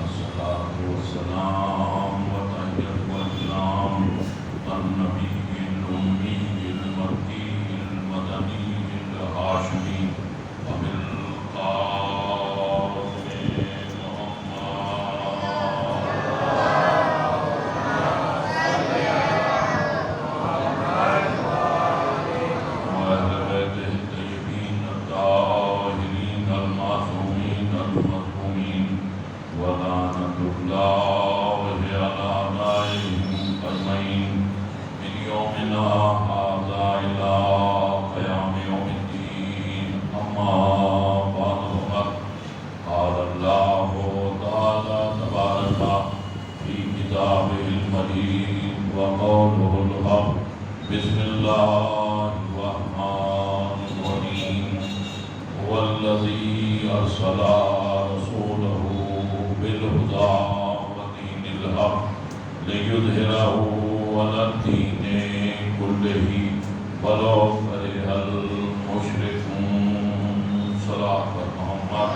الصلاة والسلام وتحية والسلام النبي الأمي المكي المدني الهاشمي وبالقاسم بسم الله الرحمن الرحيم هو الذي أرسل رسوله بالهدى ودين الحق ليظهره على الدين كله ولو كره المشركون صلاة محمد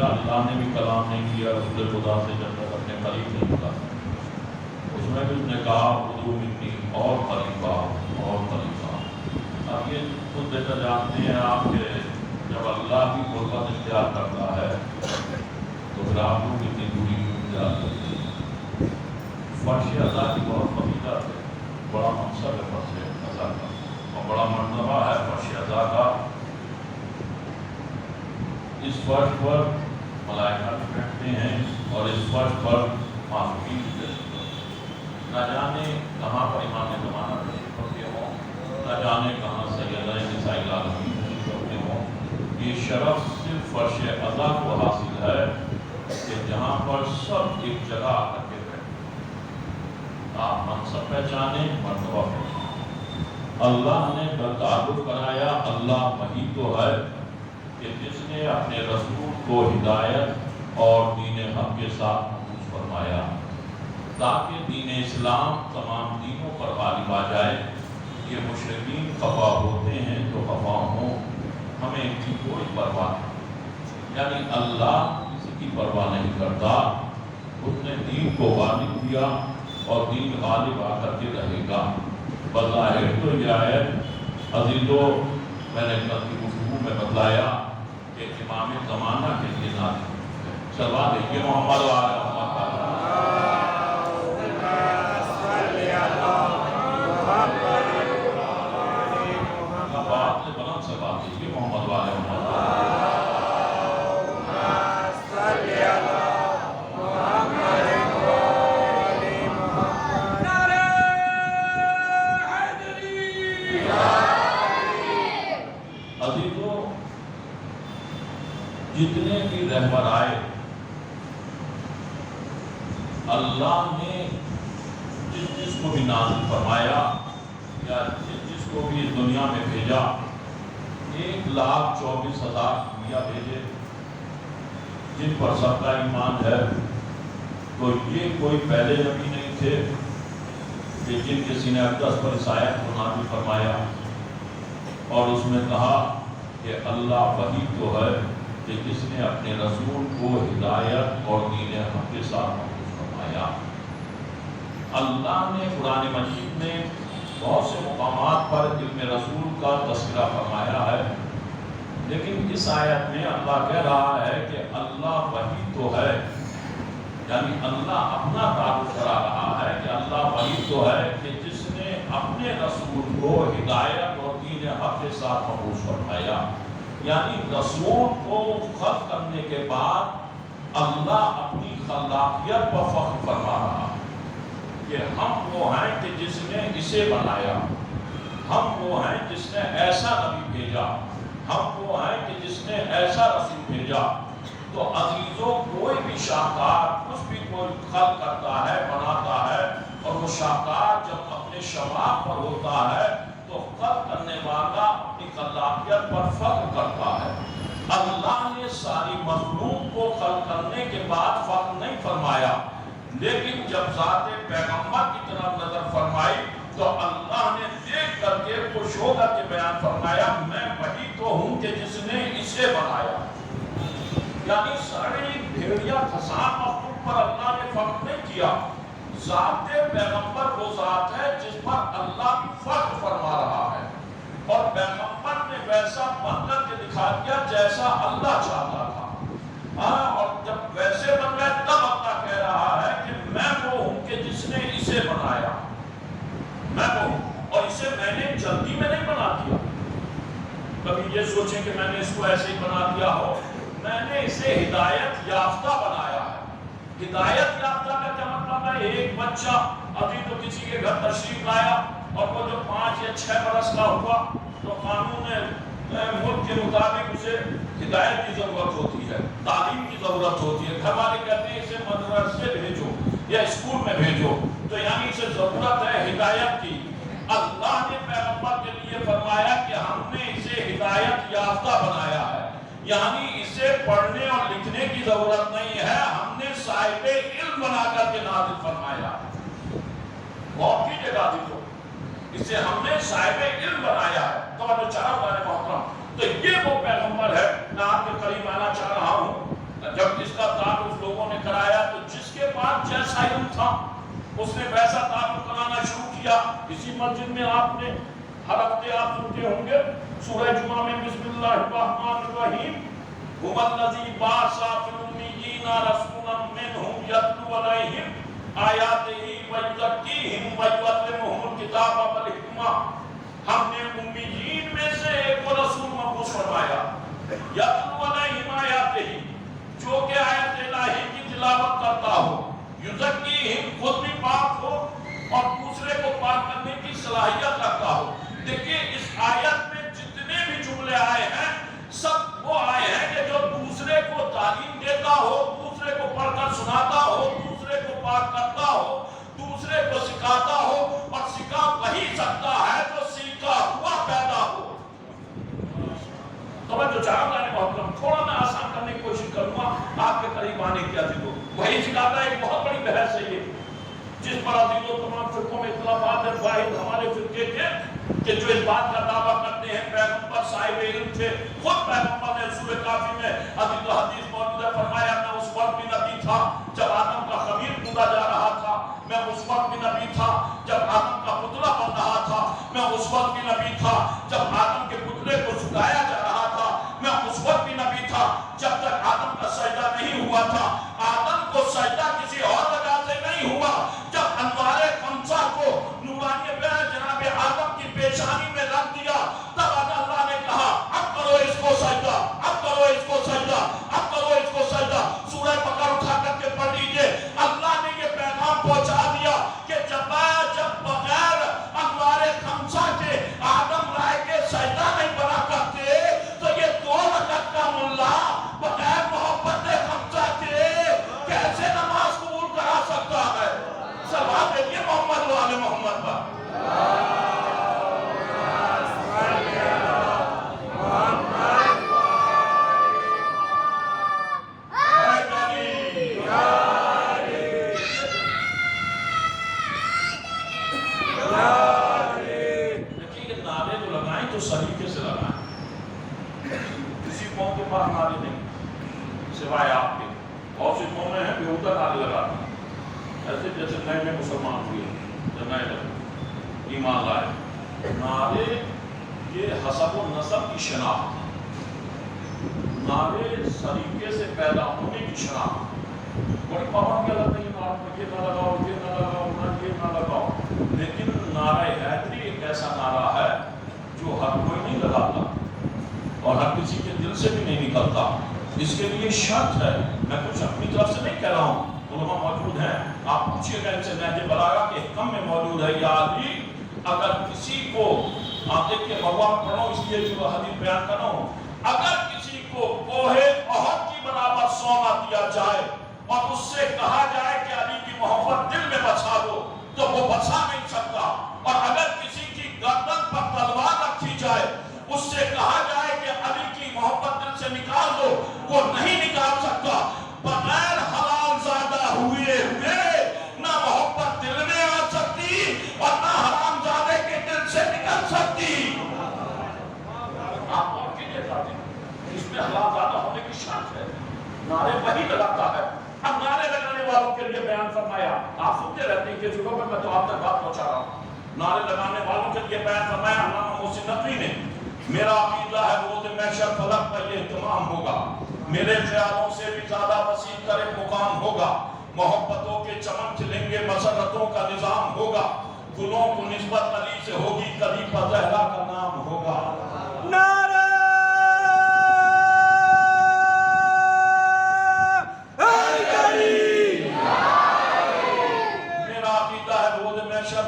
اللہ نے بھی کلام نہیں کیا رسول خدا سے جب تک اپنے قریب نہیں ہوتا اس میں بھی اس نے کہا خود مٹی اور خلیفہ اور خلیفہ. اب یہ خود بہتر جانتے ہیں آپ کہ جب اللہ کی قربت اختیار کرتا ہے تو پھر آپ کو کتنی دوری اختیار کرتے ہیں. فرش اللہ کی بہت فضیلت ہے, بڑا مقصد ہے فرش اللہ کا اور بڑا مرتبہ ہے فرش اللہ کا. اس فرش پر ملائکہ بھی بیٹھتے ہیں اور اس فرش پر معصومین بھی بیٹھتے ہیں. نہ جانے کہاں پر امام زمانہ تشریف رکھتے ہوں, نہ جانے کہاں سیدہ نساء العالمین تشریف رکھتے ہوں. یہ شرف صرف فرش عزا کو حاصل ہے کہ جہاں پر سب ایک جگہ آ کر کے بیٹھتے ہیں. آپ منصب پہچانے, مرتبہ پہچانے. اللہ نے تعارف کرایا اللہ وہی تو ہے کہ جس نے اپنے رسول کو ہدایت اور دین حق کے ساتھ محفوظ فرمایا تاکہ دین اسلام تمام دینوں پر غالب آ جائے. یہ مشرکین خفا ہوتے ہیں تو خفا ہوں, ہمیں ان کی کوئی پرواہ نہیں. یعنی اللہ کسی کی پرواہ نہیں کرتا. اس نے دین کو غالب کیا اور دین غالب آ کر کے رہے گا. بظاہر تو یہ آیت عزیزو میں نے کل کی گفتگو میں بتلایا کہ امام زمانہ کے لیے نازل ہے. چلوا دیکھیے محمد وعلی محمد بات سے بلند سے بات دیکھیے محمد وعلی محمد جتنے بھی رہبر آئے اللہ نے جس کو بھی نازل فرمایا یا جس کو بھی اس دنیا میں بھیجا 1,24,000 انبیاء بھیجے جن پر سب کا ایمان ہے. تو یہ کوئی پہلے نبی نہیں تھے کہ جن کے سینہ اقدس پر اس آیت کو نازل فرمایا اور اس میں کہا کہ اللہ وہی تو ہے کہ جس نے اپنے رسول کو ہدایت اور دین حق کے ساتھ محفوظ فرمایا. اللہ نے قرآن مجید میں بہت سے مقامات پر علم رسول کا تذکرہ فرمایا ہے, لیکن اس آیت میں اللہ کہہ رہا ہے کہ اللہ وہی تو ہے. یعنی اللہ اپنا تعارف کرا رہا ہے کہ اللہ وہی تو ہے کہ جس نے اپنے رسول کو ہدایت اور دین حق کے ساتھ محفوظ فرمایا. یعنی رسول کو خلق کرنے کے بعد اللہ اپنی خلاقیت پر فخر فرما رہا کہ ہم وہ ہیں کہ جس نے اسے بنایا, ہم وہ ہیں جس نے ایسا نبی بھیجا, ہم وہ ہیں کہ جس نے ایسا رسول بھیجا. تو عزیزوں کوئی بھی شاہکار کچھ بھی کوئی خلق کرتا ہے, بناتا ہے, اور وہ شاہکار جب اپنے شباب پر ہوتا ہے تو خلق کرنے والا اپنی خلاقیت پر فخر کرتا ہے. اللہ نے ساری مخلوق کو خلق کرنے کے بعد فخر نہیں فرمایا، لیکن جب ذات پیغمبر کی طرف نظر فرمائی تو اللہ نے دیکھ کر کے خوش ہو کر کے بیان فرمایا میں وہی تو ہوں کہ جس نے اسے بنایا۔ یعنی ساری بھیڑیا خسان مخلوق پر اللہ نے فخر نہیں کیا، ذات پیغمبر وہ ذات ہے جس پر اللہ بھی فخر فرما رہا ہے، اور پیغمبر نے ویسا بن کر کے دکھا دیا جیسا اللہ چاہتا تھا، اور جب ویسے بن گئے تب اللہ کہہ رہا ہے کہ میں وہ ہوں کہ جس نے اسے بنایا، میں وہ ہوں، اور اسے میں نے جلدی میں نہیں بنا دیا۔ کبھی یہ سوچیں کہ میں نے اس کو ایسے ہی بنا دیا ہو، میں نے اسے ہدایت یافتہ بنایا ہے۔ ہدایت یافتہ کا کیا مطلب ہے؟ ایک بچہ ابھی تو کسی کے گھر تشریف لایا اور وہ جو 5 یا 6 برس کا ہوا تو قانون ملک کے مطابق اسے ہدایت کی ضرورت ہوتی ہے، تعلیم کی ضرورت ہوتی ہے، گھر والے کہتے ہیں اسے مدرسے بھیجو یا اسکول میں بھیجو، تو یعنی اسے ضرورت ہے ہدایت کی۔ اللہ نے پیغمبر کے لیے فرمایا کہ ہم نے اسے ہدایت یافتہ بنایا ہے، یعنی اسے پڑھنے اور لکھنے کی ضرورت نہیں ہے، ہم نے صاحب علم بنا کر کے نازل فرمایا۔ بہت کی جگہ دی تو اسے ہم نے صاحب علم بنایا ہے۔ تو جو چاہا محترم، تو یہ وہ پیغمبر ہے، میں آپ کے قریب آنا چاہ رہا ہوں۔ جب اس کا تعارف لوگوں نے کرایا تو جس کے پاس جیسا علم تھا اس نے ویسا تعارف کرانا شروع کیا۔ اسی مسجد میں آپ نے ہر ہفتے آپ سنتے ہوں گے سورہ جمعہ میں بسم اللہ الرحمن الرحیم هو الذی بعث فی الامیین رسولا منہم یتلو علیہم آیاتہ ویزکیہم ویعلمہم الکتاب والحکمہ۔ ہم نے امیین میں سے ایک کو رسول مبعوث فرمایا، یتلو علیہم آیاتہ، جو کہ آیت الہی کی تلاوت کرتا ہو، یزکیہم، خود بھی پاک ہو اور دوسرے کو پاک کرنے کی صلاحیت رکھتا ہو۔ دیکھیں اس آیت میں جتنے بھی جملے آئے ہیں سب وہ آئے ہیں کہ جو دوسرے کو تعلیم دیتا ہو، دوسرے کو پڑھ کر سناتا ہو، دوسرے کو پاک کرتا ہو، دوسرے کو سکھاتا ہو، اور سکھا وہی سکتا ہے جو سیکھا ہوا پیدا ہو۔ توجہ چاہتا ہے محترم، تھوڑا میں آسان کرنے کی کوشش کروں گا آپ کے قریب آنے کی عزیز ہو۔ وہی سکھاتا ہے، ایک بہت بڑی بحث ہے یہ، جس پر عزیز و تمام فرقوں میں اختلافات ہے۔ واحد ہمارے فرقے کے کہ جو اس بات کا دعویٰ کرتے ہیں پیغمبر صاحب علم تھے، خود پیغمبر نے رسول کافی میں حدیث و حدیث موجود ہے، فرمایا میں اس وقت بھی نبی تھا جب آدم کا خمیر کھودا جا رہا تھا، میں اس وقت بھی نبی تھا جب آدم کا پتلا بن رہا تھا، میں اس وقت بھی نبی تھا جب آدم کے پتلے کو سکھایا جا رہا تھا، میں اس وقت بھی نبی تھا جب تک آدم کا سجدہ نہیں ہوا تھا۔ آدم کو سجدہ کسی اور وجہ سے نہیں ہوا، جب انوار خمسہ کو نورانی جناب آدم کی پیشانی میں رکھ دیا تب اللہ نے کہا اب کرو اس کو سجدہ، اب کرو اس کو سجدہ، اب کرو اس کو سجدہ۔ سورہ بقرہ اٹھا کر کے پڑھ لیجئے، اللہ نے یہ پیغام پہنچا دیا کہ جب بغیر انوار خمسہ کے آدم رائے کے سجدہ نہیں بنا کرتے تو یہ 2 رکعت کا ملا بغیر محبت خمسہ کے کیسے نماز قبول کرا سکتا ہے؟ سوال ہے یہ محمد والے محمد کا۔ سلیقے سے لگائیں، کسی قوم کے پاس نعرے نہیں سوائے آپ کے، بہت سی قومیں ہیں بےہودہ نعرے لگاتی ہیں، ایسے جیسے نئے میں مسلمان ہوئے جب نئے لگے ایمان لائے۔ نعرے یہ حسب و نسب کی شناخت، نعرے سلیقے سے پیدا ہونے کی شناخت، بڑی پابندی الگ نہیں، یہ نہ لگاؤ، یہ نہ لگاؤ، یہ نہ لگاؤ، لیکن نعرہ حیدری ایک ایسا نعرہ ہے جو ہر کوئی نہیں لگاتا اور ہر کسی کے دل سے بھی نہیں نکلتا، اس کے لیے شرط ہے۔ میں کچھ اپنی طرف سے نہیں کہہ رہا ہوں، علماء موجود ہیں، آپ پوچھئے گا ان سے، نہج بلاغہ کے حکم میں موجود ہے، یا علی اگر کسی کو، آپ دیکھیں مواد پڑھو اس لیے جو حدیث بیان کر رہا ہوں، اگر کسی کو کوہ احد کی برابر سونا دیا جائے اور اس سے کہا جائے کہ علی کی محبت دل میں بچا دو تو وہ بچا نہیں سکتا، اور اگر کسی کی گردن پر تلوار رکھی جائے اس سے کہا جائے کہ علی کی محبت دل سے نکال نعرے وہی لگاتا ہے. اب نعرے لگانے والوں کے لیے بیان فرمایا. آپ سنتے رہتے ہیں کہ جگہوں پر میں تو آپ تک بات پہنچا رہا ہوں. نعرے لگانے والوں کے لیے بیان فرمایا علامہ محسن نقوی نے. میرا عقیدہ ہے روز محشر فلک پر یہ اہتمام ہوگا. میرے خیالوں سے بھی زیادہ وسیع تر ایک مقام ہوگا. محبتوں کے چمن کھلیں گے مسرتوں کا نظام ہوگا. گلوں کو نسبت علی سے ہوگی خلیفہ زہرا کا نام ہوگا. نعرہ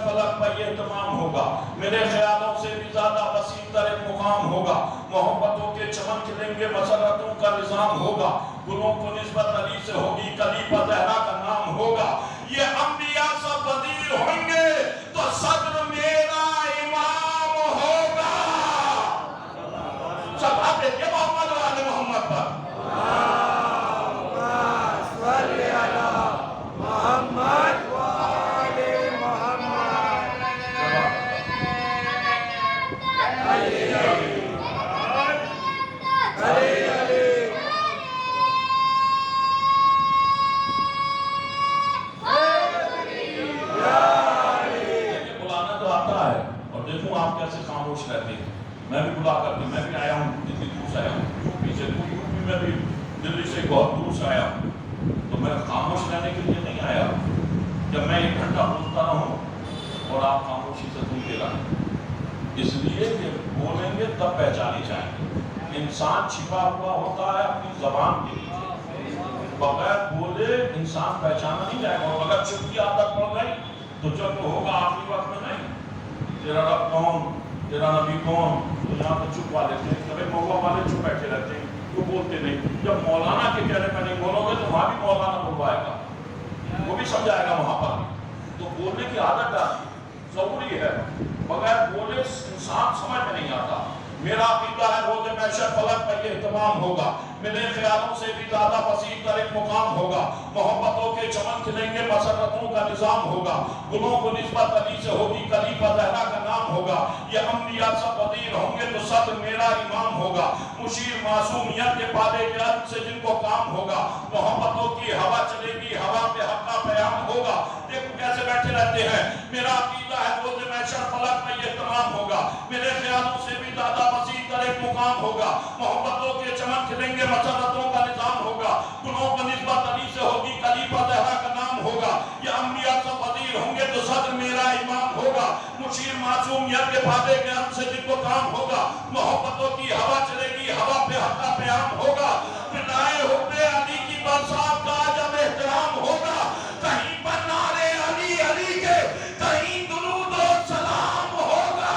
فلک پر یہ اہتمام ہوگا. میرے خیالوں سے بھی زیادہ وسیع تر ایک مقام ہوگا. محبتوں کے چمن کھلیں گے مسرتوں کا نظام ہوگا. گلوں کو نسبت علی سے ہوگی خلیفہ زہرا کا نام ہوگا. یہ انبیاء سب وزیر ہوں گے تو صدر میرا امام ہوگا. سب آپ دیکھیں محمد و آل محمد پر. صلی علی محمد آپ کیسے خاموش رہتے ہیں. میں بھی بلا کر کے میں بھی آیا ہوں دلی دور سے آیا ہوں یوپی سے. یوپی میں بھی دلی سے بہت دور سے آیا ہوں. تو میں خاموش رہنے کے لیے نہیں آیا. جب میں 1 گھنٹہ بولتا رہوں اور آپ خاموشی سے سنتے رہیں اس لیے کہ بولیں گے تب پہچانے جائیں گے. انسان چھپا ہوا ہوتا ہے اپنی زبان کے لیے. بغیر بولے انسان پہچانا نہیں جائے گا. اور اگر چپ کی عادت پڑ گئی تو جب ہوگا آخری وقت میں نہیں تیرا رب کون تیرا نبی کون تو یہاں تو چپ والے تھے. کبھی موقع والے چپ بیٹھے رہتے ہیں تو بولتے نہیں. جب مولانا کے کہنے پہ نہیں بولو گے تو وہاں بھی مولانا بلوائے گا. وہ بھی سمجھائے گا وہاں پر. تو بولنے کی عادت ڈالنی ضروری ہے. بغیر بولے انسان سمجھ میں نہیں آتا. میرا عقیدہ ہے روز محشر فلک پر یہ اہتمام ہوگا. میرے خیالوں سے بھی زیادہ وسیع تر ایک مقام ہوگا. محبتوں کے چمن کھلیں گے مسرتوں کا نظام ہوگا. گلوں کو نسبت علی سے ہوگی خلیفہ زہرا کا نام ہوگا. یہ انبیاء سب وزیر ہوں گے تو صدر میرا امام ہوگا. مشیر معصومیت کے پادے کے عدل سے جن کو کام ہوگا. محبتوں کی ہوا چلے گی ہوا پہ حق کا پیام ہوگا. دیکھو کیسے بیٹھے رہتے ہیں. میرا عقیدہ ہے روز محشر فلک میں یہ اہتمام ہوگا. میرے خیالوں سے بھی زیادہ وسیع تر ایک مقام ہوگا. محبتوں کے چمن کھلیں گے مسرتوں کا نظام ہوگا. گلوں کو نسبت علی سے ہوگی خلیفہ زہرا کا نام ہوگا. یہ انبیاء سب وزیر ہوں گے تو صدر میرا امام ہوگا. مشیر معصومیت کے پادے کے عدل سے جن کو کام ہوگا. محبتوں کی ہوا چلے گی ہوا پہ حق کا پیام ہوگا. فدائے حب علی کی برسات کا جب احترام ہوگا. کہیں پر نعرے علی علی کے کہیں درود و سلام ہوگا.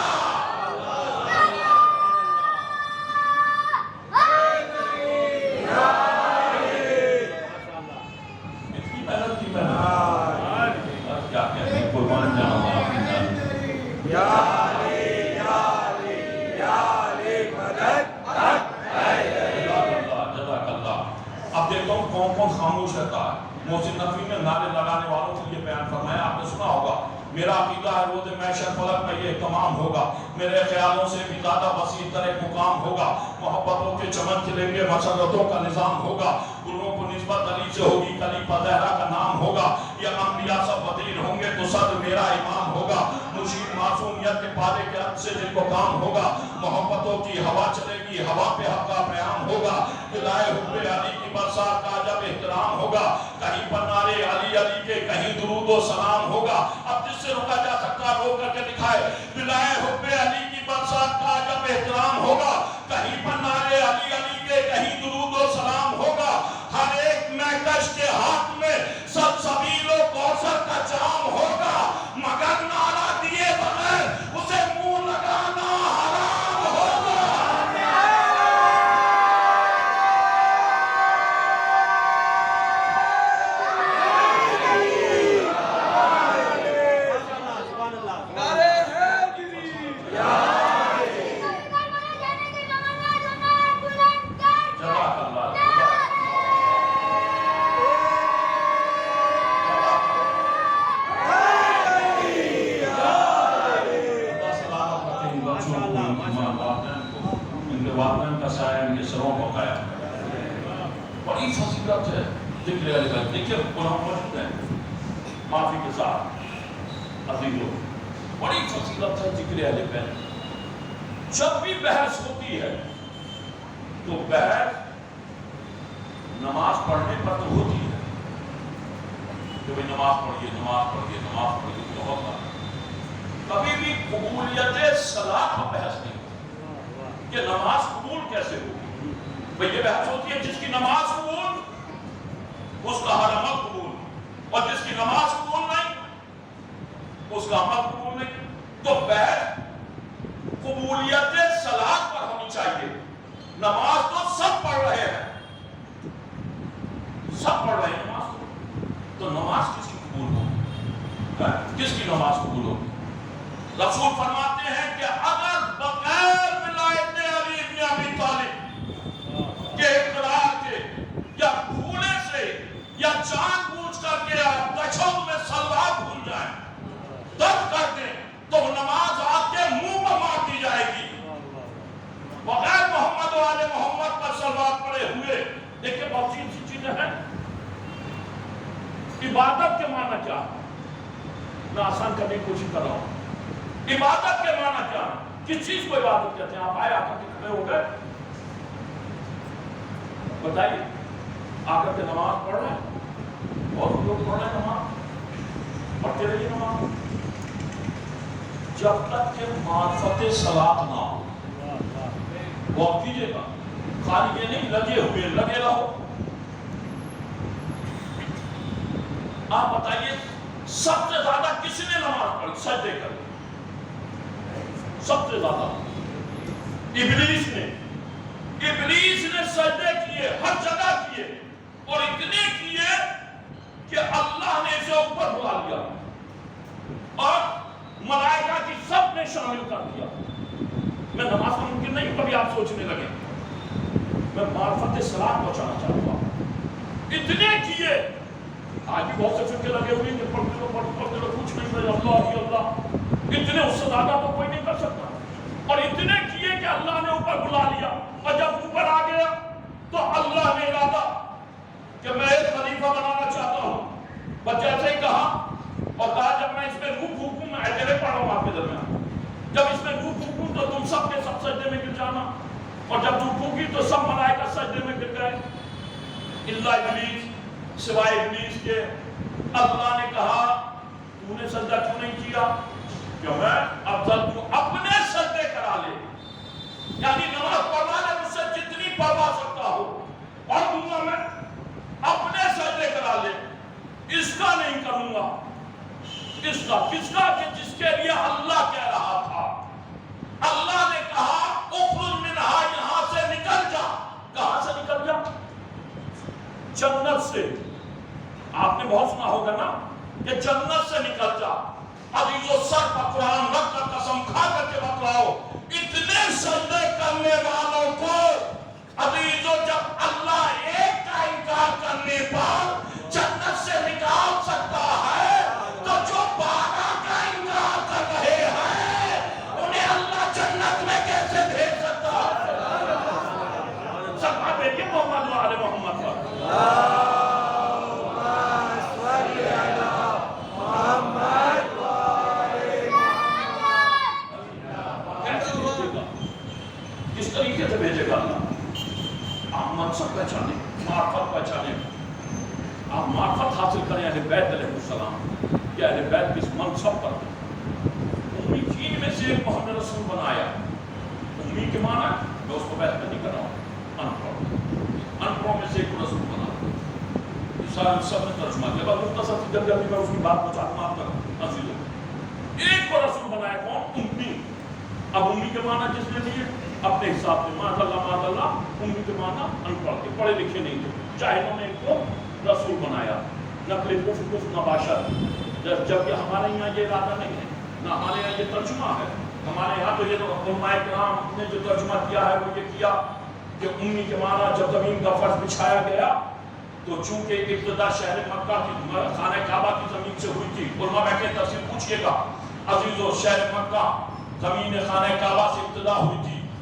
اتنی محنت کی کیا کہتے ہیں قربان جاؤں یا علی یا علی یا علی مدد جزاک اللہ. اب دیکھتا ہوں کون کون خاموش رہتا ہے. محسن نقوی نے نعرے لگانے والوں کے لیے بیان فرمایا. آپ نے سنا ہوگا میرا عقیدہ ہے روز محشر فلک میں یہ اہتمام ہوگا. میرے خیالوں سے بھی زیادہ وسیع تر ایک مقام ہوگا. محبتوں کے چمن کھلیں گے مسرتوں کا نظام ہوگا. گلوں کو نسبت علی سے ہوگی خلیفہ زہرا کا نام ہوگا. یہ انبیاء سب وزیر ہوں گے تو صدر میرا امام ہوگا. مشیر معصومیت کے پادے کے عدل سے جن کو کام ہوگا. محبتوں کی ہوا چلے گی ہوا پہ حق کا پیام ہوگا. فدائے حب علی کی برسات کا جب احترام ہوگا. کہیں پر نعرے علی علی کے کہیں درود و سلام ہوگا. اب جس سے روکا جا سکتا رو کر کے دکھائے. فدائے حب علی کی برسات کا جب احترام ہوگا. کہیں پر نعرے علی علی کے کہیں درود و سلام ہوگا. ہر ایک مہکش کے ہاتھ میں سلسبیل و کوثر کا جام ہوگا. مگر نعرہ دیے بغیر اسے منہ لگانا حرام ہوگا. ذکر اہل بیت دیکھیے قرآن موجود ہے معافی کے ساتھ عزیزوں بڑی فضیلت ہے ذکر اہل بیت جب بھی بحث ہوتی ہے تو بحث نماز پڑھنے پر تو ہوتی ہے کہ بھئی نماز پڑھیے نماز پڑھیے نماز پڑھیے تو ہوتا کبھی بھی قبولیت صلاح پر بحث نہیں ہوتی کہ نماز قبول کیسے ہوگی بھئی یہ بحث ہوتی ہے جس کی نماز قبول اس کا ہر عمل قبول اور جس کی نماز قبول نہیں اس کا عمل قبول نہیں تو بحث قبولیت صلاح پر ہونی چاہیے نماز تو سب پڑھ رہے ہیں سب پڑھ رہے ہیں نماز تو نماز کس کی قبول ہوگی کس کی نماز قبول ہوگی رسول فرماتے ہیں کہ اگر بغیر ولایت علی بن ابی طالب کے اقرار کے یا بھولے سے یا جان بوجھ کر کے تشہد میں صلوات بھول جائیں تب کر دیں تو نماز آپ کے منہ پر مار دی جائے گی بغیر محمد و آل محمد پر صلوات پڑے ہوئے دیکھیں بہت سی چیزیں ہیں عبادت کے معنی کیا ہے میں آسان کرنے کی کوشش کر رہا ہوں عبادت کے معنی کیا ہے کس چیز کو عبادت کہتے ہیں آپ آئے آ کر کے کھڑے ہو گئے بتائیے آ کر کے نماز پڑھ رہے ہیں بہت لوگ پڑھ رہے ہیں نماز پڑھتے رہیے نماز جب تک کہ معرفت صلاۃ نہ ہو غور کیجیے گا خالی یہ نہیں لگے رہو آپ بتائیے سب سے زیادہ کس نے نماز پڑھی سجدے کر سب سے زیادہ ابلیس نے سجدے کیے ہر جگہ کیے اور اتنے کیے کہ اللہ نے اسے اوپر بلا لیا اور ملائکہ کی سب نے شامل کر دیا میں نماز کا ممکن نہیں کبھی آپ سوچنے لگے میں معرفت صلاح پہنچانا چاہتا ہوں اتنے کیے آج بھی بہت سے فرقے لگے ہوئے کہ پڑھتے لو کچھ نہیں کرے اللہ ہی اللہ اتنے اس سے زیادہ تو کوئی نہیں کر سکتا اور اتنے کیے کہ اللہ نے اوپر بلا لیا اور جب اوپر آ گیا تو اللہ نے ارادہ کہ میں ایک خلیفہ بنانا چاہتا ہوں بس جیسے ہی کہا اور کہا جب میں اس میں روح پھونکوں میں اجرے پڑھ رہا ہوں آپ کے درمیان جب اس میں روح پھونکوں تو تم سب کے سب سجدے میں گر جانا اور جب روح پھونکی تو سب ملائکہ سجدے میں گر گئے الا ابلیس سوائے ابلیس کے اللہ نے کہا تو نے سجدہ کیوں نہیں کیا کہ میں افضل تو اپنے سجدے کرا لے یعنی نماز پڑھنا ہے مجھ سے جتنی پڑھوا سکتا ہو اور دوں گا میں اپنے سجدے کرا لے اس کا نہیں کروں گا اس کا کس کا کہ جس کے لیے اللہ کہہ رہا تھا اللہ نے کہا اخرج منہا یہاں سے نکل جا کہاں سے نکل جا جنت سے آپ نے بہت سنا ہوگا نا کہ جنت سے نکل جا عزیزو سر پر قرآن رکھ کر قسم کھا کر کے بتلاؤ اتنے سجدے کرنے والوں کو عزیزو جب اللہ ایک کا انکار کرنے پر جنت سے نکال سکتا ہے تو جو 12 کا انکار کر رہے ہیں انہیں اللہ جنت میں کیسے بھیج سکتا ہے سب بیٹھیے محمد و آل محمد پر کس طریقے سے بھیجے گا اللہ آپ منصب پہچانے معرفت پہچانے آپ معرفت حاصل کریں اہل بیت علیہ السلام یا اہل بیت کس منصب پر امیین میں سے ایک محمد رسول بنایا امید کے معنی میں اس کو بحث نہیں کر رہا ہوں انپڑھوں میں سے ایک رسول بنا سب نے ترجمہ کیا بات مختصر سی جلدی میں اس کی بات پہنچاتا ہوں آپ تک عزیزوں ایک کو رسول بنایا کون امی اب امی کے معنی جس نے دیے اپنے حساب سے معاذ اللہ امی کے معنی ان پڑھ کے پڑھے لکھے نہیں تھے چاہے انہوں نے ایک کو رسول بنایا نقل کفر نباشر جبکہ ہمارے یہاں یہ ارادہ نہیں ہے نہ ہمارے یہاں یہ ترجمہ ہے ہمارے یہاں تو یہ علماء کرام نے جو ترجمہ کیا ہے وہ یہ کیا کہ امی کے معنی جب زمین کا فرش بچھایا گیا تو چونکہ ابتدا شہر مکہ کی خانہ کعبہ کی زمین سے ہوئی تھی علماء بیٹھ کے تفسیر پوچھئے گا عزیزو شہر مکہ زمین خانہ کعبہ سے ابتدا ہوئی تھی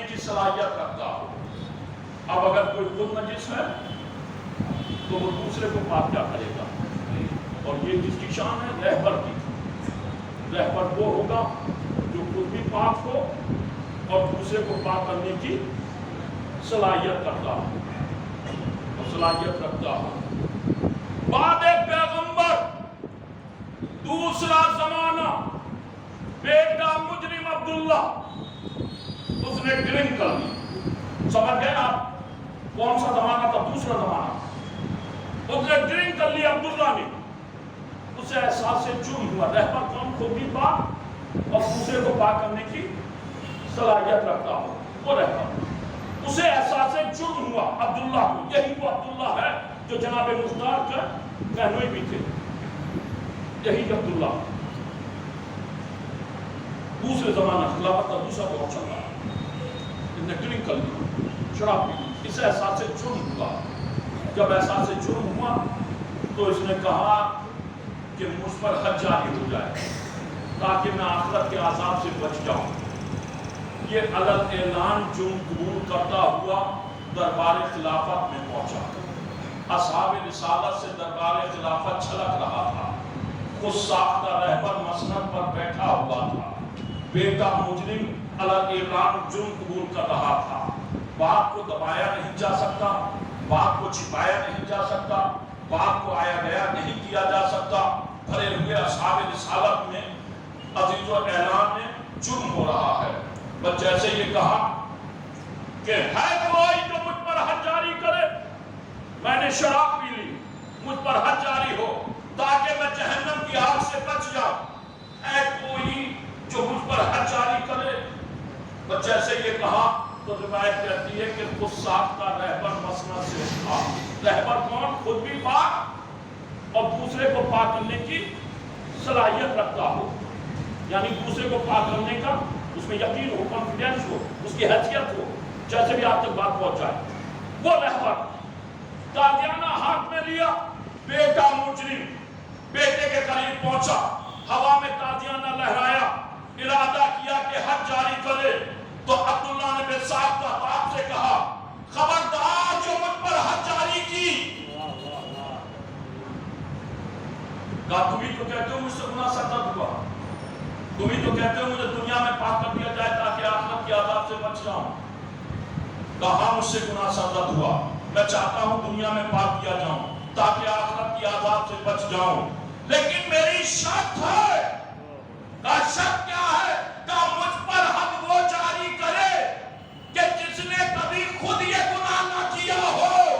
کرنے کی صلاحیت رکھتا ہو. اب اگر کوئی خود نجس ہے تو وہ دوسرے کو پاک کیا کرے گا؟ اور یہ کس کی شان ہے؟ رہبر کی. رہبر وہ ہوگا جو خود بھی پاک ہو اور دوسرے کو پاک کرنے کی صلاحیت رکھتا ہو. صلاحیت رکھتا ہو. بعد پیغمبر دوسرا زمانہ بیٹا مجرم عبداللہ اس نے ڈرنک کر لی. سمجھ گئے آپ کون سا زمانہ تھا؟ دوسرا زمانہ. اس نے ڈرنک کر لی عبداللہ نے. اسے احساس جرم ہوا. رہبر کون؟ خود بھی پاک اور دوسرے کو پاک کرنے کی صلاحیت رکھتا ہو وہ رہبر. اسے احساس جرم ہوا عبداللہ کو. یہی وہ عبداللہ ہے جو جناب مختار کا کہنوئی بھی تھے. یہی عبداللہ دوسرے زمانہ خلافت کا دوسرا دور چل رہا. اس نے ڈرنک کر لی, شراب پی لی. اسے احساس جرم ہوا. جب احساس جرم ہوا تو اس نے کہا کہ مجھ پر حد جاری ہو جائے تاکہ میں آخرت کے عذاب سے بچ جاؤں. یہ علل اعلان جرم قبول کرتا ہوا دربار خلافت میں پہنچا. اصحاب رسالت سے دربار خلافت چھلک رہا تھا. خود ساختہ رہبر مسند پر بیٹھا ہوا تھا. بیٹا مجرم علل اعلان جرم قبول کر رہا تھا. بات کو دبایا نہیں جا سکتا, بات کو چھپایا نہیں جا سکتا, بات کو آیا گیا نہیں کیا جا سکتا. بھرے ہوئے اصحاب رسالت میں عزیز و اعلان میں جرم ہو رہا ہے. بس جیسے یہ کہا کہ ہے کوئی جو مجھ پر حد جاری کرے, میں نے شراب پی لی, مجھ پر حد جاری ہو تاکہ میں جہنم کی آگ سے بچ جاؤں. ہے کوئی جو مجھ پر حد جاری کرے. بس جیسے یہ کہا تو روایت کہتی ہے کہ خود ساختہ رہبر مسند سے تھا. رہبر کون؟ خود بھی پاک اور دوسرے کو پاک کرنے کی صلاحیت رکھتا ہو. یعنی دوسرے کو پاک کرنے کا اس میں یقین ہو, کانفیڈنس ہو, اس کی حیثیت ہو, جیسے بھی آپ تک بات پہنچ جائے. وہ رہبر قادیانہ ہاتھ میں لیا. بیٹا مجرم بیٹے کے قریب پہنچا, ہوا میں قادیانہ لہرایا, ارادہ کیا کہ حد جاری کرے. تو عبداللہ نے بے ساختہ باپ سے کہا خبردار جو مجھ پر حد جاری کی. کہا تم ہی تو کہتے ہو مجھ سے گناہ سرزد ہوا, تم ہی تو کہتے ہو مجھے دنیا میں پاک کر دیا جائے تاکہ آخرت کے عذاب سے بچ جاؤں. کہا مجھ سے گناہ سرزد ہوا, میں چاہتا ہوں دنیا میں پاک کیا جاؤں تاکہ آخرت کے عذاب سے بچ جاؤں. لیکن میری شرط ہے. کہا شرط کیا ہے؟ کہا مجھ پر حد وہ جاری کرے کہ جس نے کبھی خود یہ گناہ نہ کیا ہو.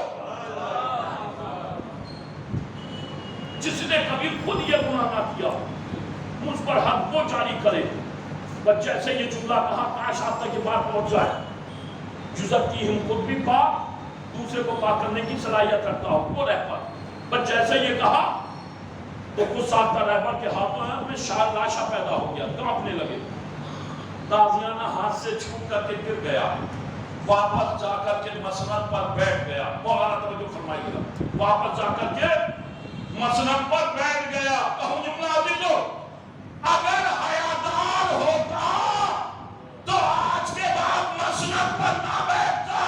جس نے کبھی خود یہ گناہ نہ کیا ہو مجھ پر حد وہ جاری کرے. بس جیسے یہ جملہ کہا کاش آپ تک یہ بات پہنچ جائے. جزت کی ہم خود بھی پاک دوسرے کو پاک کرنے کی صلاحیت رکھتا ہو وہ رہبر. بس جیسے یہ کہا تو خود ساختہ رہبر کے ہاتھوں میں لاشا پیدا ہو گیا, کانپنے لگے. تازیانہ ہاتھ سے چھوٹ کر کے گر گیا. واپس جا کر کے مسند پر بیٹھ گیا. مولانا توجہ فرمائیے گا. واپس جا کر کے مسند پر بیٹھ گیا. کہوں جملہ عزیزو, اگر حیادار ہوتا تو آج کے بعد مسند پر نہ بیٹھتا.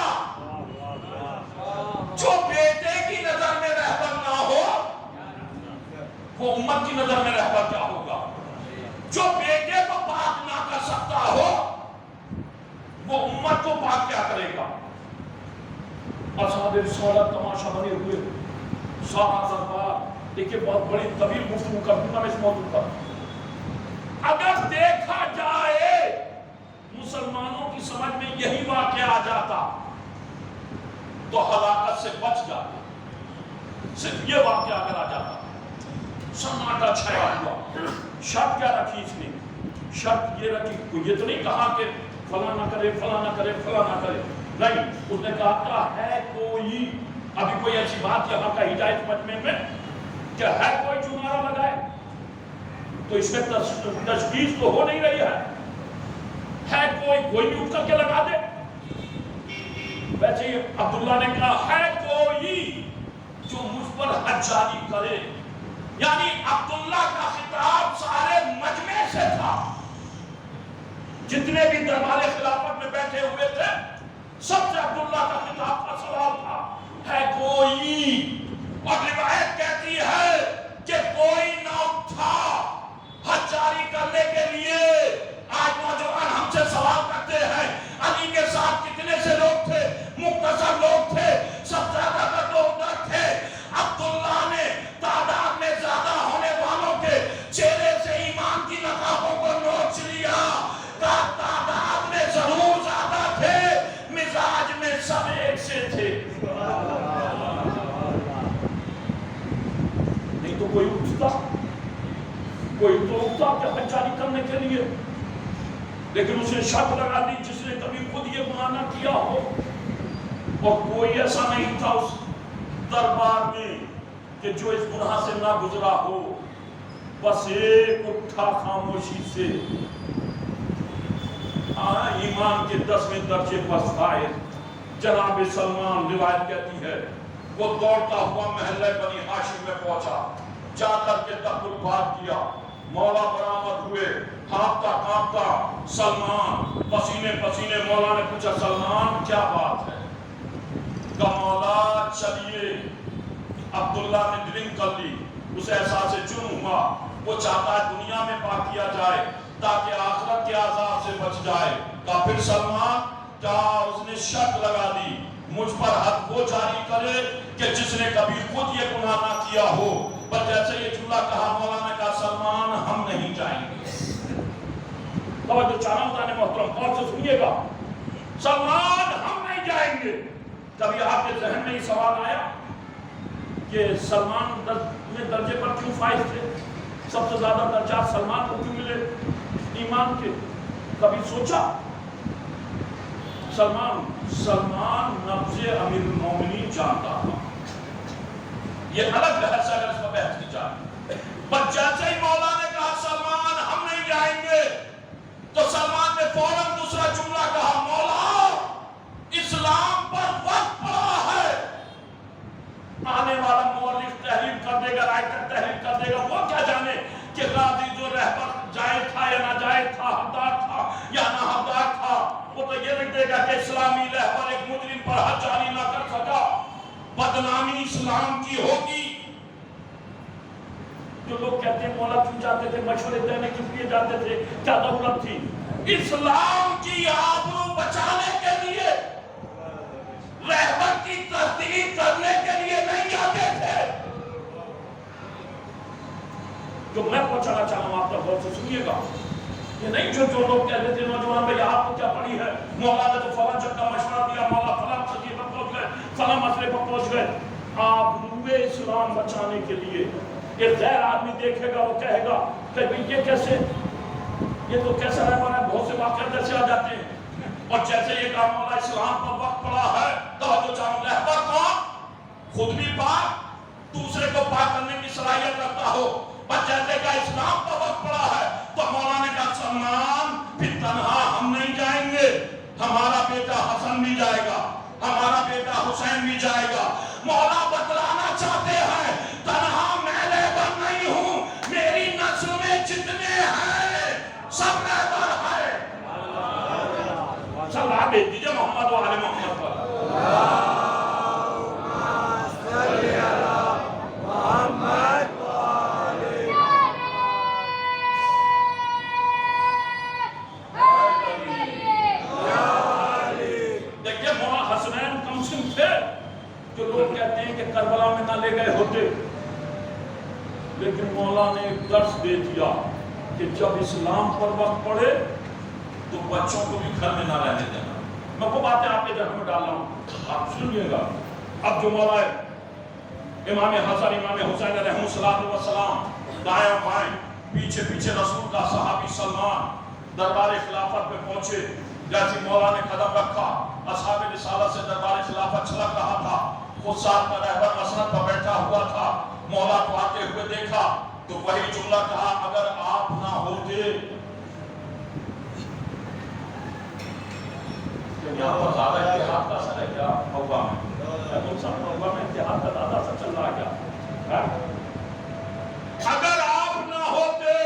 جو بیٹے کی نظر میں رہبر نہ ہو وہ امت کی نظر میں رہبر کیا ہوگا؟ جو بیٹے کو پاک نہ کر سکتا ہو وہ امت کو پاک کیا کرے گا؟ اصحاب رسالت تماشا بنے ہوئے سارا دربار. دیکھیں بہت بڑی طویل گفتگو کر دوں گا میں اس موضوع پر. اگر دیکھا جائے مسلمانوں کی سمجھ میں یہی واقعہ آ جاتا تو ہلاکت سے بچ جاتا. صرف یہ واقعہ اگر آ جاتا. سناٹا چھایا ہوا. شرط کیا رکھی اس نے؟ شرط یہ رکھی, کوئی یہ تو نہیں کہا کہ فلاں نہ کرے فلاں نہ کرے فلاں نہ کرے. نہیں, اس نے کہا ہے کوئی, ابھی کوئی ایسی بات یہاں کا ہدایت مجمع میں کہ ہے کوئی جو نعرہ لگائے تو اس میں تجویز تو ہو نہیں رہی ہے کوئی بھی اٹھ کر کے لگا دے. ویسے ہی عبداللہ نے کہا ہے کوئی جو مجھ پر حد جاری کرے. یعنی عبداللہ کا خطاب سارے مجمع سے تھا. جتنے بھی دربار خلافت میں بیٹھے ہوئے تھے سب سے عبداللہ کا خطاب کا سوال تھا ہے کوئی، اور روایت کہتی ہے کہ کوئی نہ اٹھا حج جاری کرنے کے لیے۔ آج نوجوان ہم سے سوال کرتے ہیں علی کے ساتھ کتنے سے لوگ تھے؟ مختصر لوگ تھے، سب سے زیادہ لوگ ادھر تھے۔ عبداللہ نے تعداد میں زیادہ ہونے والوں کے چہرے سے ایمان کی نقابوں کو نوچ لیا۔ تعداد میں ضرور زیادہ تھے، مزاج میں سب ایک سے تھے۔ نہیں تو کوئی اٹھتا کہ حج جاری کرنے کے لیے، لیکن اسے شک لگا دی جس نے کبھی خود یہ گناہ نہ کیا ہو۔ اور کوئی ایسا نہیں تھا اس دربار میں کہ جو اس گناہ سے نہ گزرا ہو۔ بس ایک اٹھا خاموشی سے، ایمان کے 10ویں درجے پر فائز جناب سلمان، روایت کہتی ہے وہ دوڑتا ہوا محلہ بنی ہاشم میں پہنچا، جا کر کے تخت بات کیا، مولا برآمد ہوئے، ہانپتا کانپتا سلمان، پسینے پسینے۔ مولا نے پوچھا سلمان کیا بات ہے؟ کہ مولا چلیے۔ عبداللہ نے ڈرنک کر لی، اسے احساس جرم ہوا، وہ چاہتا ہے دنیا میں پاک کیا جائے تاکہ آخرت کے عذاب سے بچ جائے۔ کہا پھر سلمان کیا اس نے شرط لگا دی مجھ پر حد وہ جاری کرے کہ جس نے کبھی خود یہ گناہ نہ کیا ہو۔ پر جیسے یہ جملہ کہا مولا نے کہا سلمان ہم نہیں جائیں گے۔ توجہ چاہنا ہوتا محترم غور سے سنیے گا، سلمان ہم نہیں جائیں گے۔ کبھی آپ کے ذہن میں یہ سوال آیا کہ سلمان میں درجے پر کیوں فائز تھے؟ سب سے زیادہ درجات سلمان کو کیوں ملے ایمان کے؟ کبھی سوچا؟ سلمان نبض امیر المومنین جانتا تھا، یہ الگ بحث ہے اگر اس پر بحث کی جائے۔ پر جیسے ہی مولا نے کہا سلمان ہم نہیں جائیں گے تو سلمان نے فوراً دوسرا جملہ کہا مولا اسلام پر وقت پڑا ہے۔ آنے والا مورخ تحریر کر دے گا، رائٹر تحریر کر دے گا، وہ کیا جانے کہ غازی جو رہبر جائز تھا یا ناجائز تھا، حقدار تھا یا نہ حقدار تھا۔ وہ تو یہ لکھ دے گا کہ اسلامی رہبر ایک مجرم پر حج جاری نہ کر سکا، بدنامی اسلام کی ہوگی۔ جو لوگ کہتے ہیں مولا کیوں جاتے تھے، مشورے دینے کس لیے جاتے تھے، کیا ضرورت تھی؟ اسلام کی آبرو بچانے کے لیے، رہبر کی تصدیق کرنے کے لیے نہیں جاتے تھے۔ جو میں پہنچانا چاہتا ہوں آپ کا غور سے سنیے گا، یہ نہیں جو لوگ کہتے تھے نوجوان بھائی آپ کو کیا پڑی ہے، مولا نے تو فلاں جب کا مشورہ دیا، مولا فلاں سطح پر پہنچ گئے، فلاں مسئلے پر پہنچ گئے۔ آپ روئے اسلام بچانے کے لیے ایک غیر آدمی دیکھے گا، وہ کہے گا کہ بھئی یہ کیسے، یہ تو کیسا رہبر ہے، بہت سے واقعات ایسے آ جاتے ہیں۔ اور جیسے یہ کہا مولا اسلام پر وقت پڑا ہے، توجہ چاہوں رہبر کون؟ خود بھی پاک، دوسرے کو پاک کرنے کی صلاحیت رکھتا ہو۔ پر جیسے کہ اسلام پر وقت پڑا ہے تو مولا نے کہا سلمان پھر تنہا ہم نہیں جائیں گے، ہمارا بیٹا حسن بھی جائے گا، ہمارا بیٹا حسین بھی جائے گا۔ مولا بتلانا چاہتے ہیں تنہا میں رہبر نہیں ہوں، میری نسل میں جتنے ہیں سب رہبر ہیں۔ صلوات بھیج دیجئے محمد و آل محمد پر۔ جو لوگ کہتے ہیں کہ کربلا میں نہ لے گئے ہوتے، لیکن مولا نے ایک درس دے دیا کہ جب اسلام پر وقت پڑے تو بچوں کو بھی گھر میں نہ رہنے دینا۔ میں وہ باتیں آپ کے ذہن میں ڈال رہا ہوں، آپ سنیے گا۔ اب جو مولا ہے امام حسن امام حسین علیہ السلام دائیں بائیں پیچھے پیچھے رسول کا صحابی سلمان دربار خلافت میں پہنچے۔ جیسے مولا نے قدم رکھا، اصحاب رسالت سے دربار خلافت چھلک رہا تھا، خود ساتھ کا رہبر مسند پر بیٹھا ہوا تھا۔ مولا کو آتے ہوئے دیکھا تو وہی جملہ کہا اگر آپ نہ ہوتے۔ یہاں پر زیادہ اتحاد کا اثر ہے کیا موقع میں؟ تم سب موقع میں اتحاد کا زیادہ اثر چل رہا کیا؟ اگر آپ نہ ہوتے،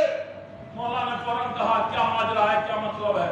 مولا نے فوراً کہا کیا ماجرا ہے، کیا مطلب ہے؟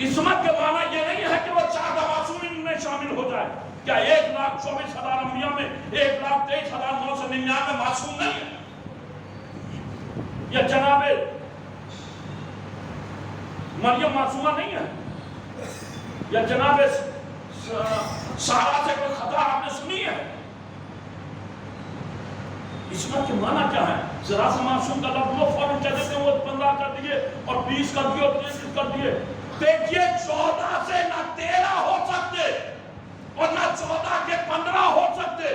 عصمت کے معنی یہ نہیں ہے کہ وہ 14 معصومین میں شامل ہو جائے. کیا 1,24,000 انبیاء میں 1,23,999 معصوم نہیں ہے؟ یا جناب مریم معصومہ نہیں ہے؟ یا جناب سارا سے کوئی خطا آپ نے سنی ہے؟ عصمت کے معنی کیا ہے؟ ذرا سا معصوم کا لفظ لوگ فوراً کہہ دیتے ہیں وہ 15 کر دیے اور 20 کر دیے اور 30 کر دیے. دیکھیے 14 سے نہ 13 ہو سکتے اور نہ 14 کے 15 ہو سکتے،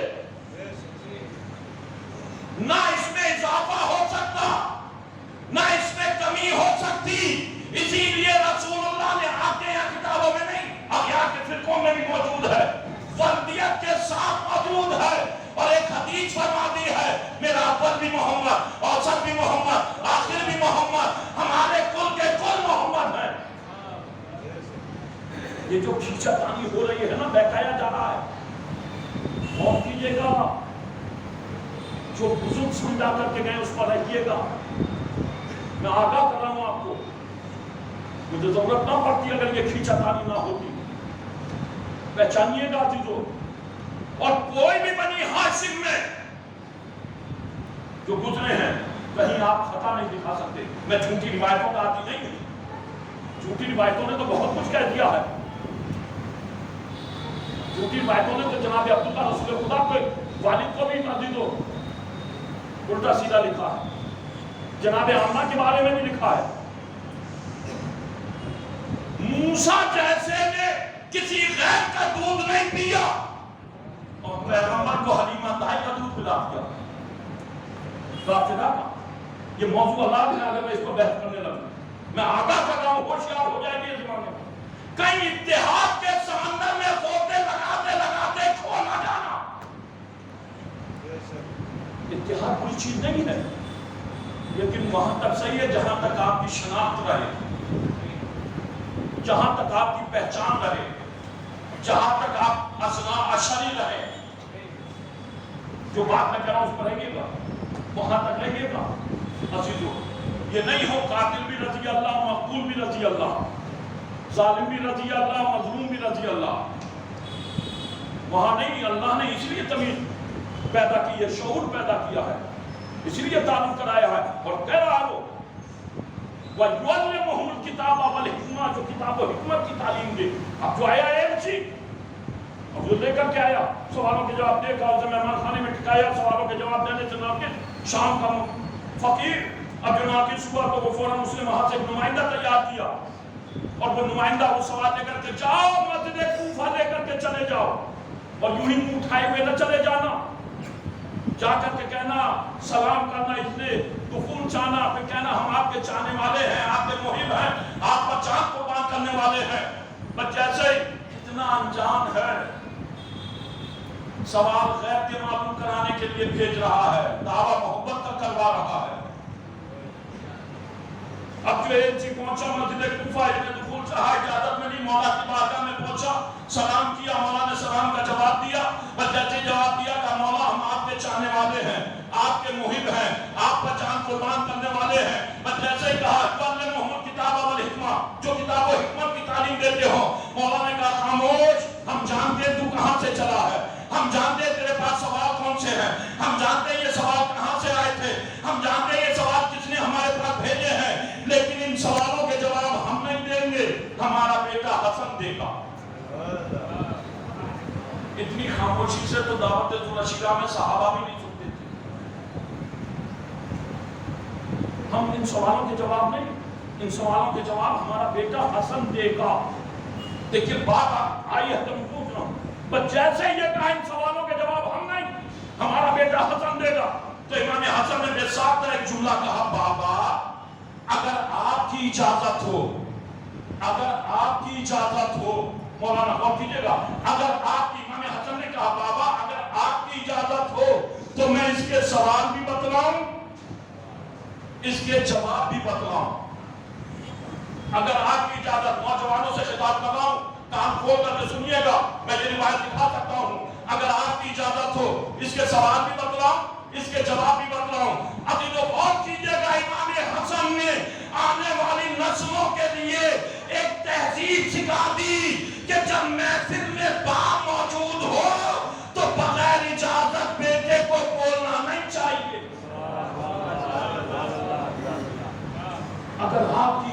نہ اس میں اضافہ ہو سکتا نہ اس میں کمی ہو سکتی. اسی لیے رسول اللہ نے آپ کے یہاں کتابوں میں نہیں احیاء کے فرقوں میں بھی موجود ہے، فردیت کے ساتھ موجود ہے. اور ایک حدیث فرماتی ہے میرا اول بھی محمد، اوسط بھی محمد، آخر بھی محمد، ہمارے کل کے کل محمد ہیں. یہ جو کھینچا تانی ہو رہی ہے نا، بہکایا جا رہا ہے، اور کیجئے گا جو بزرگ سمجھا کر کے گئے اس پر رہیے گا. میں آگاہ کر رہا ہوں آپ کو، مجھے ضرورت نہ پڑتی اگر یہ کھینچا تانی نہ ہوتی. پہچانیے گا عزیزو. اور کوئی بھی بنی ہاشم میں جو گزرے ہیں کہیں آپ خطا نہیں دکھا سکتے. میں جھوٹی روایتوں کا عادی نہیں ہوں. جھوٹی روایتوں نے تو بہت کچھ کہہ دیا ہے. جھوٹی روایتوں نے تو جناب عبداللہ رسول خدا کے والد کو بھی عزیزو الٹا سیدھا لکھا ہے. جناب آمنہ کے بارے میں بھی لکھا ہے. موسیٰ جیسے نے کسی غیر کا دودھ نہیں پیا اور پیغمبر کو حلیمہ طاہر کا دودھ پلا دیا. رافضہ کا یہ موضوع الگ ہے، اگر میں اس پر بحث کرنے لگوں. میں آگاہ کر رہا ہوں، ہوشیار ہو جائے گی اس زمانے میں. کہیں اتحاد کے سمندر میں غوطے لگاتے لگاتے کھو نہ جانا. اتحاد کوئی چیز نہیں ہے، لیکن وہاں تک صحیح ہے جہاں تک آپ کی شناخت رہے، جہاں تک آپ کی پہچان رہے، جہاں تک آپ اثنا اشری رہے. جو بات میں کہہ رہا ہوں اس پر رہیے گا، وہاں تک رہیے گا. عزیزو یہ نہیں ہو قاتل بھی رضی اللہ، مقتول بھی رضی اللہ، ظالم بھی رضی اللہ، مظلوم بھی رضی اللہ. وہاں نہیں. اللہ نے اس لیے تمیز پیدا کی ہے، شعور پیدا کیا ہے، اس لیے تعلق کرایا ہے. اور کہہ رہا ہو وَيُعَلِّمُهُمُ الْكِتَابَ وَالْحِکْمَةَ، جو کتاب و حکمت کی تعلیم دے. اب جو آیا ہے اب جو لے کر کے آیا، سوالوں کے جواب دے کر اسے مہمان خانے میں ٹکایا، سوالوں کے جواب دینے سے ناقص شام کا فقیر. اب جو ناقص ہوا تو وہ فوراً مسلم ہاتھ سے ایک نمائندہ تیار کیا، اور وہ نمائندہ وہ سوال لے کر کے جاؤ مسجد کوفہ لے کر کے چلے جاؤ، اور یوں ہی منہ اٹھائے ہوئے نہ چلے جانا. جا کر کے کہنا، سلام کرنا، اس نے دخول چاہنا، پھر کہنا ہم آپ کے چاہنے والے ہیں، آپ کے محب ہیں، آپ کا چاند قربان کرنے والے ہیں. بس جیسے کتنا انجان ہے، سوال غیب کے معلوم کرانے کے لیے بھیج رہا ہے، دعویٰ محبت کا کروا رہا ہے. اب جو ایک چیز پہنچا مسجد کوفہ، اس نے دخول چاہا، اجازت ملی، مولا کی بارگاہ میں پہنچا، سلام کیا، مولا نے سلام کا جواب دیا. بس جیسے جواب دیا کہ مولا ہم آپ کے چاہنے والے ہیں، آپ کے محب ہیں، آپ کا جان قربان کرنے والے ہیں. بس جیسے کہا وَعَلِّمُهُمُ الْكِتَابَ وَالْحِکْمَةَ، جو کتاب و حکمت کی تعلیم دیتے ہو. مولا نے کہا خاموش، ہم جانتے تو کہاں سے چلا ہے، ہم جانتے تیرے پاس سوال کون سے ہیں، ہم جانتے یہ سوال کہاں سے آئے تھے، ہم جانتے یہ سوال کس نے ہمارے پاس بھیجے ہیں، لیکن ان سوالوں کے جواب ہم نہیں دیں گے، ہمارا بیٹا حسن دے گا. اتنی خاموشی سے تو دعوت ذوالشیرہ میں صحابہ بھی نہیں سنتے تھے. ہم ان سوالوں کے جواب نہیں، ان سوالوں کے جواب ہمارا بیٹا حسن دے گا. دیکھیے بات آئی ہے تم پوچھ رہا ہوں، بس جیسے یہ کہا ان سوالوں کے جواب ہم نہیں، ہمارا بیٹا حسن دے گا. تو امام حسن نے بے ساختہ ایک جملہ کہا، بابا اگر آپ کی اجازت ہو، اگر آپ کی اجازت ہو، مولانا غور کیجئے گا، اگر آپ کی، امام حسن نے کہا بابا اگر آپ کی اجازت ہو تو میں اس کے سوال بھی بتلاؤں، اس کے جواب بھی بتلاؤں. اگر آپ کی اجازت، نوجوانوں سے خطاب کر رہا ہوں، کان کھول کر کے سنیے گا، میں یہ روایت دکھا سکتا ہوں. اگر آپ کی اجازت ہو اس کے سوال بھی بتلاؤں، اس کے جواب بھی بتلاؤں. ابھی تو غور کیجئے گا، امام حسن نے آنے والی نسلوں کے لیے ایک تہذیب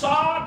60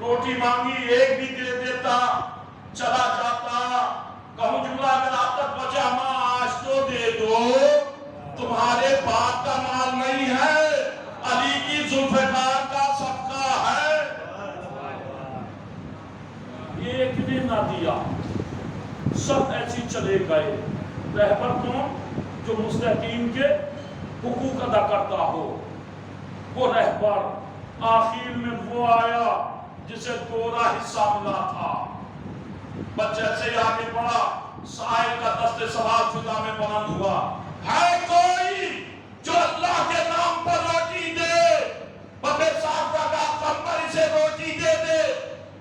روٹی مانگی ایک بھی دے دیتا، چلا جاتا۔ کہوں جملہ اگر آپ تک بچا، ماں آج تو دے دو، تمہارے باپ کا مال نہیں ہے، علی کی ذوالفقار کا صدقہ ہے۔ ایک نے نہ دیا، سب ایسی چلے گئے۔ رہبر کون؟ جو مستحقین کے حقوق ادا کرتا ہو، وہ رہبر۔ آخر میں وہ آیا جسے تھوڑا حصہ ملا تھا، بچے سے آگے بڑھا، سائل کا دست سوال فضا میں بلند ہوا، ہے کوئی جو اللہ کے نام پر روٹی دے؟ ببے صاحب کا کمبر اسے روٹی دے دے،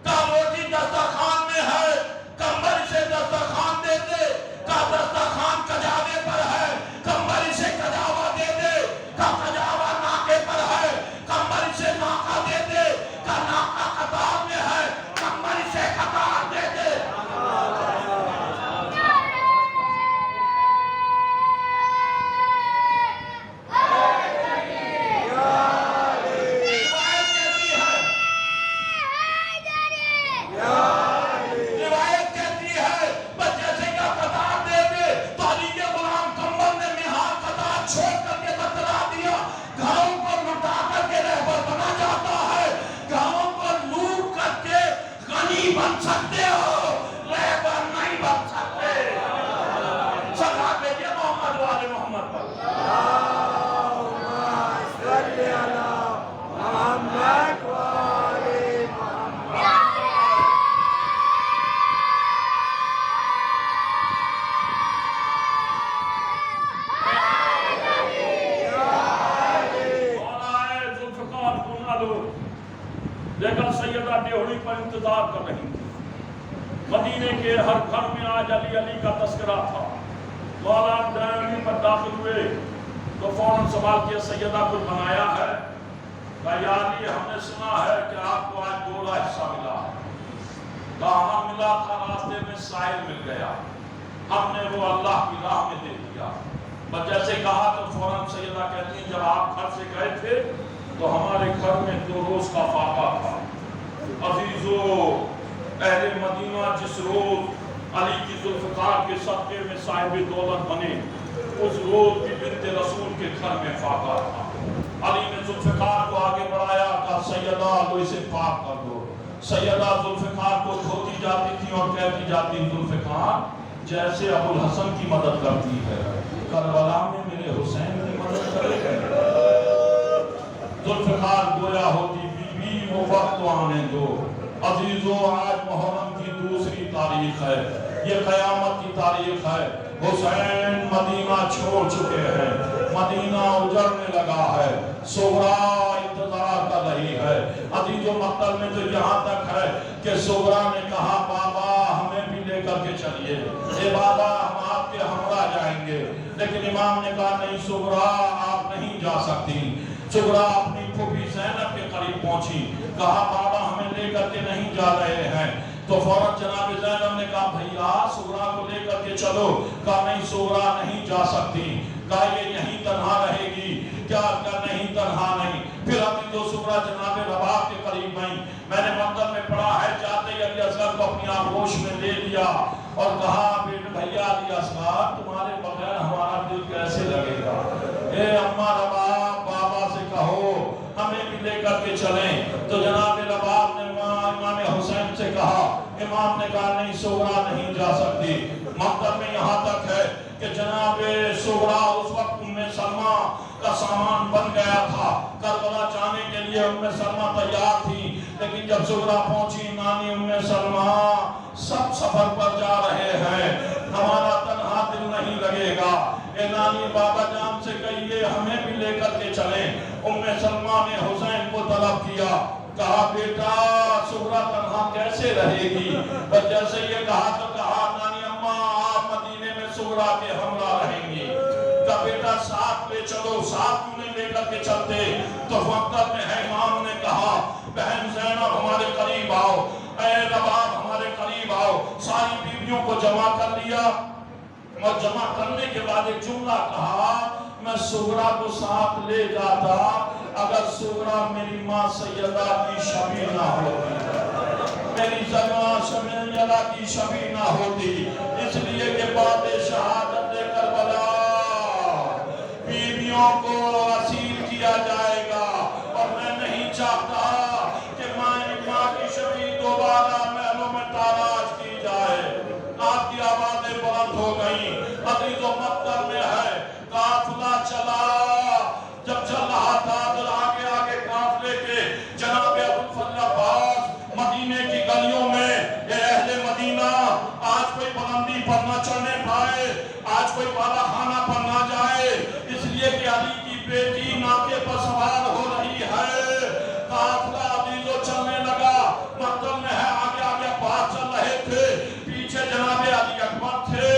کا روٹی دسترخوان میں ہے، کمبر اسے دسترخوان دے دے، کا دسترخوان کجاوے پر ہے، کمبر اسے کجاوا دے دے، کا کجاوا ناکے پر ہے، کمبر اسے ناکا دے دے، کا ناکا قطار میں ہے، کمبر اسے قطار دے دے۔ بن سکتے ہو، رہبر نہیں بن سکتے۔ صلوات بھیجیے محمد والے محمد پر۔ اللہم صلی علی محمد وآل محمد۔ مولا ذوالفقار کو نہ دو، لیکن سیدہ ڈیوڑی پر انتظار کر رہی تھی۔ مدینے کے ہر گھر میں آج علی علی کا تذکرہ تھا۔ مولا ڈیوڑی پر داخل ہوئے تو فوراً سوال کیا، سیدہ کچھ بنایا ہے؟ کہا یا علی ہم نے سنا ہے کہ آپ کو آج گولا حصہ ملا ہے۔ کہاں ملا تھا؟ راستے میں سائل مل گیا، ہم نے وہ اللہ کی راہ میں دے دیا۔ بس جیسے کہا تو فوراً سیدہ کہتی ہیں جب آپ گھر سے گئے تھے تو ہمارے گھر میں 2 روز کا فاقہ تھا۔ عزیزو، اہل مدینہ جس روز علی کی ذوالفقار کے صدقے میں صاحب دولت بنے، اس روز بھی بنت رسول کے گھر میں فاقہ تھا۔ علی نے ذوالفقار کو آگے بڑھایا، کہا سیدہ تو اسے پاک کر دو۔ سیدہ ذوالفقار کو دھوتی جاتی تھی اور کہتی جاتی، ذوالفقار جیسے ابو الحسن کی مدد کرتی ہے، کربلا میں میرے حسین کی مدد کرے گا۔ ذوالفقار گویا ہوتی، بی بی وہ وقت تو آنے دو۔ عزیزو، آج محرم کی دوسری تاریخ ہے، یہ قیامت کی تاریخ ہے۔ حسین مدینہ چھوڑ چکے ہیں، مدینہ اجڑنے لگا ہے، صغرا انتظار کر رہی ہے۔ عزیزو، مقتل میں تو یہاں تک ہے کہ صغرا نے کہا بابا ہمیں بھی لے کر کے چلیے، اے بابا ہم آپ کے ہمراہ جائیں گے، لیکن امام نے کہا نہیں صغرا آپ نہیں جا سکتی۔ صغرا اپنی پھوپھی زینب کے قریب پہنچی، کہا بابا ہمیں لے کر کے نہیں جا رہے ہیں۔ تو فوراً جناب زینب نے کہا بھیا صغرا کو لے کر کے چلو۔ کہا نہیں صغرا نہیں جا سکتی، کہا یہ یہیں تنہا رہے گی۔ کیا نہیں تنہا نہیں۔ پھر اپنی دو صغرا جناب رباب کے قریب گئیں۔ میں نے مقتل میں پڑھا ہے، جاتے ہی علی اصغر کو اپنی آغوش میں لے لیا اور کہا بیٹے بھیا علی اصغر تمہارے بغیر ہمارا دل کیسے لگے گا؟ اے اماں رباب بابا سے کہو ہمیں بھی لے کر کے چلیں۔ تو جناب رباب نے امام حسین سے کہا، امام نے کہا نہیں صغرا نہیں جا سکتی۔ مقتل میں یہاں تک ہے کہ جناب صغرا اس وقت ام سلمہ کا سامان بن گیا تھا، کربلا جانے کے لیے ام سلمہ تیار تھی، لیکن جب صغرا پہنچی نانی ام سلمہ سب سفر پر جا رہے ہیں، ہمارا تنہا دل نہیں لگے گا، اے نانی بابا جان سے کہیے ہمیں بھی لے کر کے چلیں۔ ام سلمہ نے حسین کو طلب کیا، کہا بیٹا صغرا تنہا کیسے رہے گی؟ بس جیسے یہ کہا تو کہا نانی اماں آپ مدینے میں صغرا کے ہمراہ رہیں گی۔ کہا بیٹا ساتھ لے چلو، ساتھ کیوں نہیں لے کر کے چلتے؟ تو وقت میں ہے امام نے کہا بہن زینب ہمارے قریب آؤ، اے رباب ہمارے قریب آؤ۔ ساری بیویوں کو جمع کر لیا اور جمع کرنے کے بعد ایک جملہ کہا، میں صغرا کو ساتھ لے جاتا اگر صغرا میری ماں سیدہ کی شبیہ نہ ہوتی۔ میری زبان شمع یلا کی شبیہ نہ ہوتی، اس لیے کہ بعد شہادت کربلا بیویوں کو اسیر کیا جائے گا، اور میں نہیں چاہتا کہ ماں کی شبیہ دوبارہ محلوں میں تاراج کی جائے۔ آپ کی آوازیں بلند ہو گئیں، عزیز و مقدر میں ہے، قافلہ چلا، جب چل رہا تھا تو آگے آگے قافلے کے جناب ابوالفضل عباس مدینے کی گلیوں میں، اے اہل مدینہ، آج کوئی بلندی پر نہ چڑھنے پائے، آج کوئی بالا خانہ پر نہ جائے، اس لیے کہ علی کی بیٹی ناکے پر سوار ہو رہی ہے۔ قافلہ عزیزو چلنے لگا، مقتل میں ہے، آگے آگے عباس چل رہے تھے، پیچھے جناب علی اکبر تھے،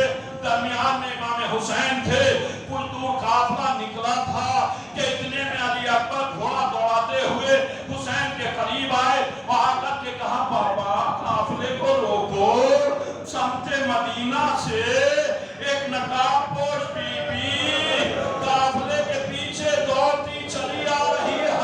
درمیان میں امام حسین تھے۔ کچھ دور قافلہ نکلا تھا کہ اتنے میں علی اکبر گھوڑا دوڑاتے ہوئے حسین کے قریب آئے اور آ کر کے کہا بابا قافلے کو روکو، سمت مدینہ سے ایک نقاب پوش بی بی قافلے کے پیچھے دوڑتی چلی آ رہی ہے۔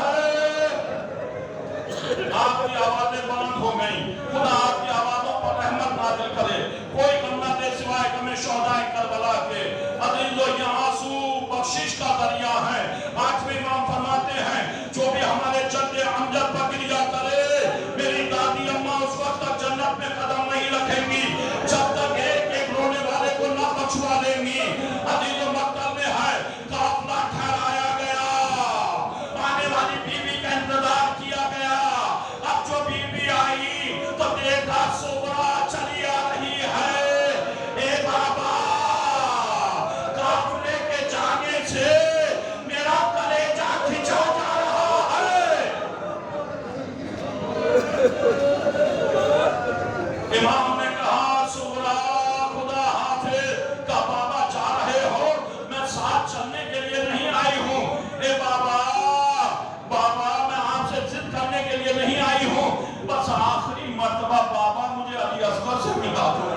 آپ کی آوازیں بلند ہو گئیں، خدا آپ کی آوازوں پر رحمت نازل کرے، کوئی غم نہ دے سوائے غم شہدائے کربلا کے۔ عزیزو یہ آنسو بخشش کا دریا ہے۔ آٹھویں امام فرماتے ہیں جو بھی ہمارے جد امجد پر گریا کرے، میری دادی اماں اس وقت تک جنت میں قدم نہیں رکھیں گی جب تک ایک ایک رونے والے کو نہ بخشوا دیں گی۔ عزیزو مقتل میں ہے، قافلہ ٹھہرایا گیا، آنے والی بیوی کا انتظار کیا گیا۔ اب جو بیوی آئی تو دیکھا صغرا چلی آ رہی ہے۔ اے بابا قافلے کے جانے سے میرا کلیجہ کھچا جا رہا ہے۔ امام نے کہا صغرا خدا حافظ، کہا بابا جا رہے ہو، میں ساتھ چلنے کے لیے نہیں آئی ہوں۔ اے بابا میں آپ سے ضد کرنے کے لیے نہیں آئی ہوں، بس آخری مرتبہ بابا مجھے علی اصغر سے ملا دو۔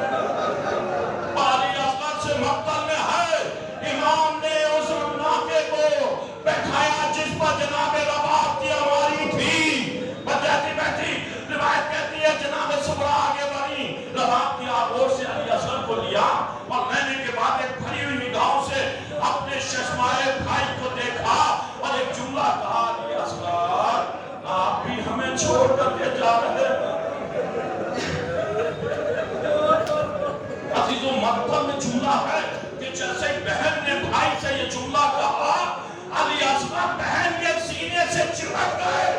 علی اصغر سے مقتل میں ہے، امام نے اس ناکے کو بیٹھایا جس پر جناب رباط کی ہماری تھی، بجاتی بیٹھی، روایت کہتی ہے جناب صغرا آگے بڑھی، رباط کی آغوش سے علی اصغر کو لیا اور لینے کے بعد ایک بھری ہوئی نگاہوں سے اپنے ششمائے بھائی کو دیکھا اور ایک جملہ کہا، علی اصغر آپ بھی ہمیں چھوڑ کر کے جا رہے ہیں۔ عزیزو مقتل میں جملہ ہے کہ جیسے بہن نے بھائی سے یہ جملہ کہا، علی اصغر بہن کے سینے سے چپک گئے۔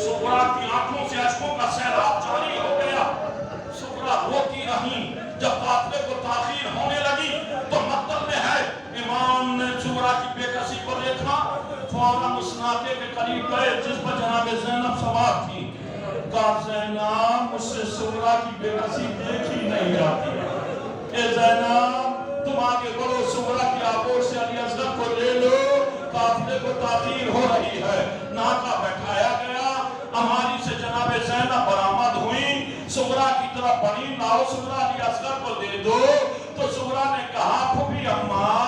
صغرا کی آنکھوں سے اشکوں کا سیلاب جاری ہو گیا۔ صغرا روتی رہی، جب قافلے کو تاخیر ہونے لگی تو مقتل میں ہے، امام نے صغرا کی بے کسی کو دیکھا، فوراً اس ناکے کے قریب گئے جس پر جناب زینب سوار تھی۔ کہا زینب مجھ سے صغرا کی بے کسی دیکھی نہیں جاتی، اے زینب تم آگے بڑھو، صغرا کی آغوش سے علی اصغر کو لے لو، قافلے کو تاخیر ہو رہی ہے۔ ناکا بیٹھایا گیا، ہماری سے جناب زینب برآمد ہوئی، صغرا کی طرف بڑھی، لاؤ صغرا علی اصغر کو دے دو، تو صغرا نے کہا پھوپھی اماں